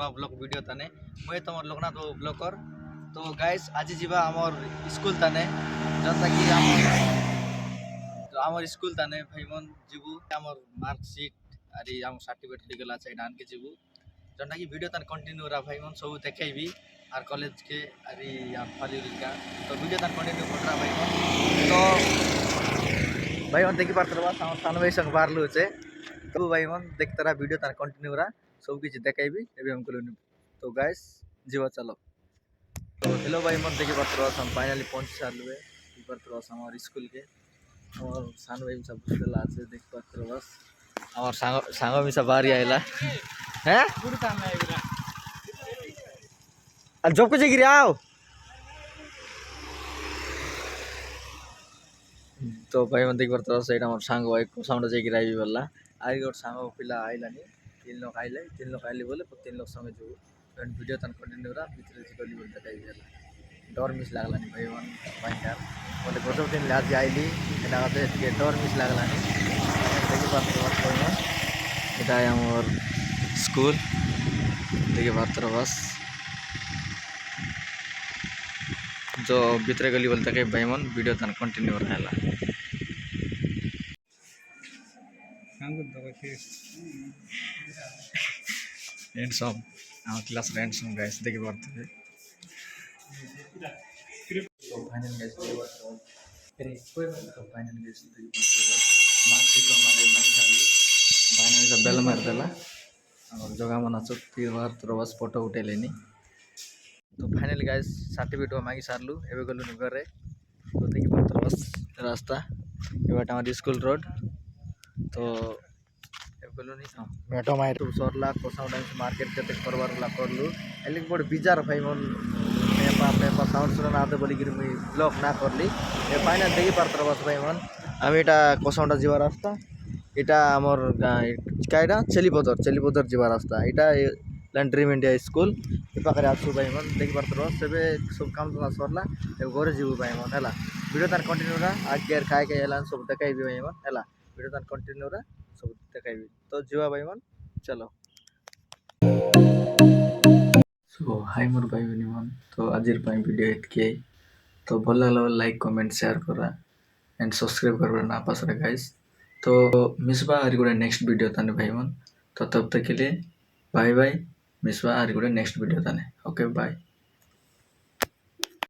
नुआ blog video ताने मुझे तुम लोकनाथ ब्लॉगर। तो गाइस आज जीवा आमर स्कूल ताने जनता कि आमर स्कूल ताने भाई मन जीवु आमर मार्कशीट अरे आम सर्टिफिकेट लिगला छै डान के जीवु जनता कि वीडियो तान कंटिन्यू रा भाई मन सब देखेबी आर कॉलेज के अरे आम फाली का तो वीडियो तान कंटिन्यू कर रहा भाई मन। तो भाई मन देखि पारत रहा सान भाई संग बारलु छे तो भाई मन देखते रहा वीडियो तार कंटिन्यू रहा सब किछ देखाइबी एबे हम कलु। तो गाइस जीवा चलो। तो हेलो भाई मन देखि पारत रहा हम फाइनली पहुंच सारलु है पारत रहा हमर स्कूल के और सान भाई सब देला আছে देख पारत रहा बस हमर सांग में सब बारी आइला हैं गुड काम है इरा आ जब को गिरी आओ। तो भाई मन देख पारत रहा सेटा हमर सांग भाई को साउंड जे गिराई वाला आई गोट सांग पिला आइलानी तीन लोग आइले बोले तीन लोग संगे जो वीडियो तन कंटिन्यू रहा भीतर से गली बोल देखाई वाला डर मिस लागलानी भाई मन भाई यार बोले गोटो दिन लाज आइली एटा कते के डर मिस लागलानी देखि पारत रहा भाई मन एटा हमर स्कूल देखि पारत रहा बस जो भीतर गली बोल देखाई भाई मन वीडियो तन कंटिन्यू रहला हैंडसम आम क्लास हैंडसम गाइस देखि पारते तो फाइनल गाइस अरे कोई तो फाइनल गाइस देखि पारते मार्कशीट हमारे फाइनल सब बेल मार देला और जगह मना छ फिर बार तो बस फोटो उठे लेनी। तो फाइनल गाइस सर्टिफिकेट मांगी सारलु एबे गलु नि घरे। तो देखि पारते बस रास्ता एबाट हमार स्कूल रोड तो मेटो माइट सरला कोसा डांस मार्केट के करवार ला करलु एलिक बड़ बिजार भाई मन पेपा साउंड सुना आते बोली कि मैं ब्लॉग ना करली ए फाइनल देखि पारत बस भाई मन हम एटा कोसाउंडा जीवा रास्ता एटा हमर काइडा चेलीपदर जीवा रास्ता एटा लैंड्री इंडिया स्कूल ए पाखरे आसु भाई मन देखि पारत बस सेबे सब काम तो सरला ए घरे जीवु भाई मन हैला वीडियो तार कंटिन्यू रा आगे काय काय हैला सब देखाइबी भाई मन हैला वीडियो तार कंटिन्यू रा सब देखाइबी। तो जीवा भाई मन चलो। सो हाय मोर भाई बनी मन तो आजिर पाई वीडियो एतके तो भल लागला लाइक कमेंट शेयर करा एंड सब्सक्राइब करबा ना पासरे गाइस। तो मिसबा आरि गुडे नेक्स्ट वीडियो ताने भाई मन तो तब तक के लिए बाय बाय मिसबा आरि गुडे नेक्स्ट वीडियो ताने ओके बाय।